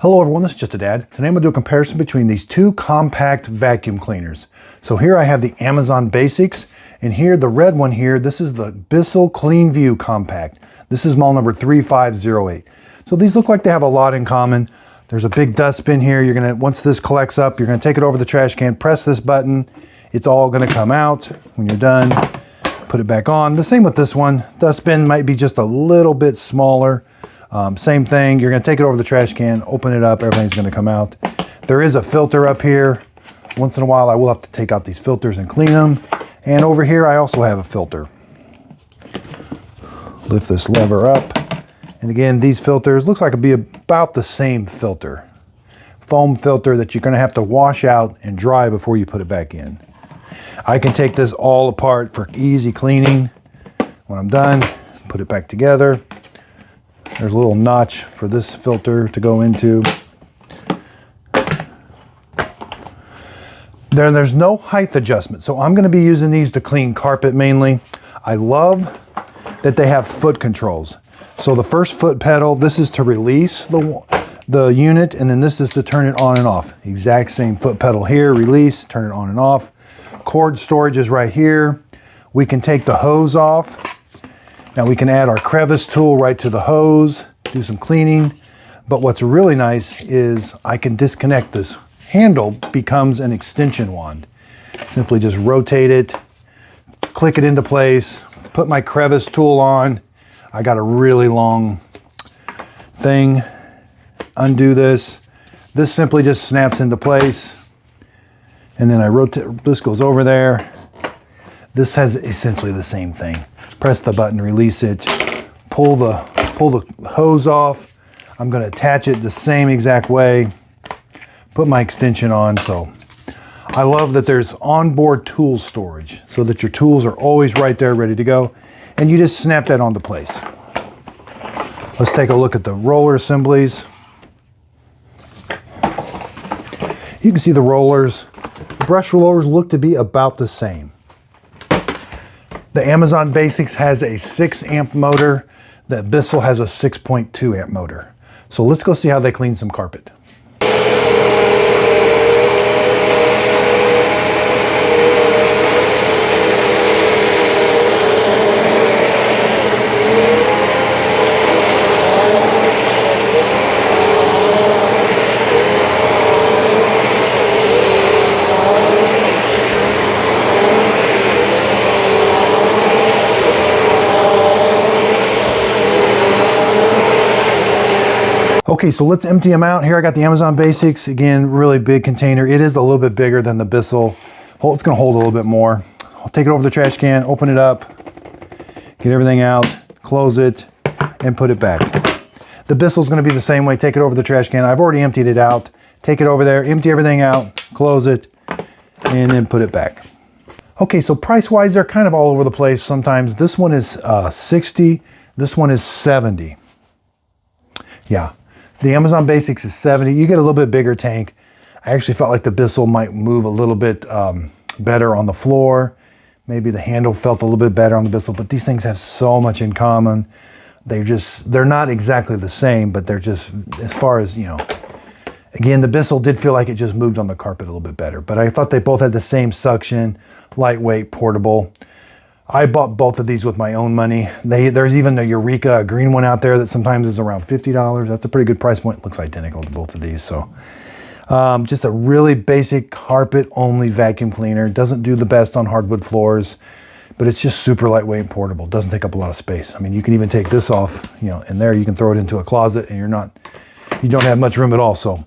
Hello everyone, this is Just a Dad. Today I'm going to do a comparison between these two compact vacuum cleaners. So here I have the Amazon Basics, and here the red one here, this is the Bissell CleanView Compact. This is model number 3508. So these look like they have a lot in common. There's a big dustbin here. You're going to, once this collects up, you're going to take it over the trash can, press this button. It's all going to come out. When you're done, put it back on. The same with this one. Dustbin might be just a little bit smaller. Same thing, you're going to take it over the trash can, open it up, everything's going to come out. There is a filter up here. Once in a while I will have to take out these filters and clean them. And over here I also have a filter. Lift this lever up. And again, these filters, looks like it'll be about the same filter. Foam filter that you're going to have to wash out and dry before you put it back in. I can take this all apart for easy cleaning. When I'm done, put it back together. There's a little notch for this filter to go into. There's no height adjustment, so I'm going to be using these to clean carpet mainly. I love that they have foot controls. So the first foot pedal, this is to release the unit, and then this is to turn it on and off. Exact same foot pedal here, release, turn it on and off. Cord storage is right here. We can take the hose off. Now we can add our crevice tool right to the hose, do some cleaning. But what's really nice is I can disconnect this. Handle becomes an extension wand. Simply just rotate it, click it into place, put my crevice tool on. I got a really long thing. Undo this. This simply just snaps into place. And then I rotate, this goes over there. This has essentially the same thing. Press the button, release it, pull the hose off. I'm going to attach it the same exact way, put my extension on. So I love that there's onboard tool storage so that your tools are always right there ready to go, and you just snap that onto place. Let's take a look at the roller assemblies. You can see the rollers. The brush rollers look to be about the same. The Amazon Basics has a 6 amp motor. The Bissell has a 6.2 amp motor. So let's go see how they clean some carpet. Okay, so let's empty them out. Here I got the Amazon Basics. Again, really big container. It is a little bit bigger than the Bissell. It's gonna hold a little bit more. I'll take it over the trash can, open it up, get everything out, close it, and put it back. The Bissell's gonna be the same way. Take it over the trash can. I've already emptied it out. Take it over there, empty everything out, close it, and then put it back. Okay, so price-wise, they're kind of all over the place sometimes. This one is 60, this one is 70. Yeah. The Amazon Basics is 70. You get a little bit bigger tank. I actually felt like the Bissell might move a little bit better on the floor. Maybe the handle felt a little bit better on the Bissell, but these things have so much in common. They're not exactly the same, but they're just, as far as, you know, again, the Bissell did feel like it just moved on the carpet a little bit better, but I thought they both had the same suction, lightweight, portable. I bought both of these with my own money. There's even a Eureka, a green one out there that sometimes is around $50. That's a pretty good price point. Looks identical to both of these. So just a really basic carpet only vacuum cleaner. Doesn't do the best on hardwood floors, but it's just super lightweight and portable. Doesn't take up a lot of space. I mean, you can even take this off, you know, in there, you can throw it into a closet and you don't have much room at all. So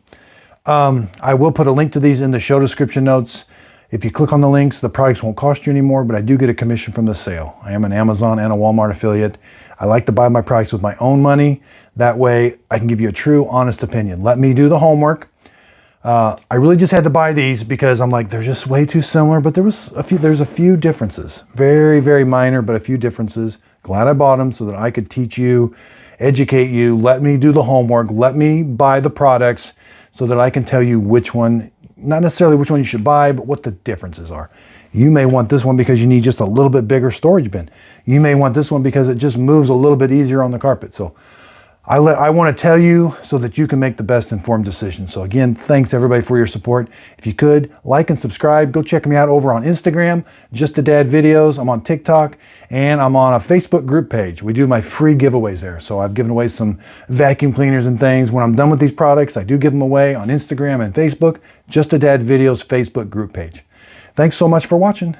I will put a link to these in the show description notes. If you click on the links, the products won't cost you anymore, but I do get a commission from the sale. I am an Amazon and a Walmart affiliate. I like to buy my products with my own money. That way I can give you a true, honest opinion. Let me do the homework. I really just had to buy these because I'm like, they're just way too similar, but there's a few differences. Very, very minor, but a few differences. Glad I bought them so that I could teach you, educate you, let me do the homework, let me buy the products so that I can tell you which one, not necessarily which one you should buy, but what the differences are. You may want this one because you need just a little bit bigger storage bin. You may want this one because it just moves a little bit easier on the carpet. So I want to tell you so that you can make the best informed decision. So again, thanks everybody for your support. If you could, like and subscribe. Go check me out over on Instagram, Just a Dad Videos. I'm on TikTok, and I'm on a Facebook group page. We do my free giveaways there. So I've given away some vacuum cleaners and things. When I'm done with these products, I do give them away on Instagram and Facebook, Just a Dad Videos Facebook group page. Thanks so much for watching.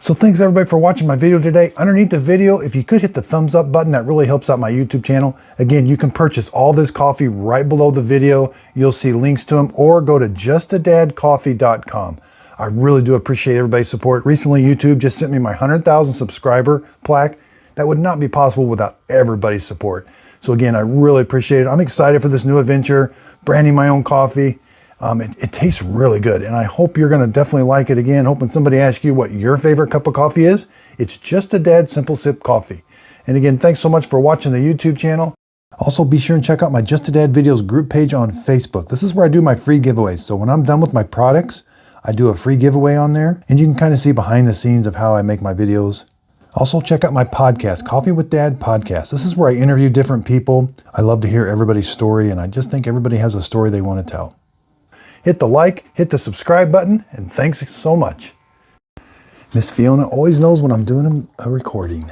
So thanks everybody for watching my video today. Underneath the video, if you could hit the thumbs up button, that really helps out my YouTube channel. Again, you can purchase all this coffee right below the video. You'll see links to them, or go to justadadcoffee.com. I really do appreciate everybody's support. Recently, YouTube just sent me my 100,000 subscriber plaque. That would not be possible without everybody's support. So again, I really appreciate it. I'm excited for this new adventure, branding my own coffee. It tastes really good, and I hope you're going to definitely like it. Again, hoping somebody asks you what your favorite cup of coffee is. It's Just a Dad Simple Sip Coffee. And again, thanks so much for watching the YouTube channel. Also, be sure and check out my Just a Dad Videos group page on Facebook. This is where I do my free giveaways. So when I'm done with my products, I do a free giveaway on there, and you can kind of see behind the scenes of how I make my videos. Also, check out my podcast, Coffee with Dad Podcast. This is where I interview different people. I love to hear everybody's story, and I just think everybody has a story they want to tell. Hit the like, hit the subscribe button, and thanks so much. Miss Fiona always knows when I'm doing a recording.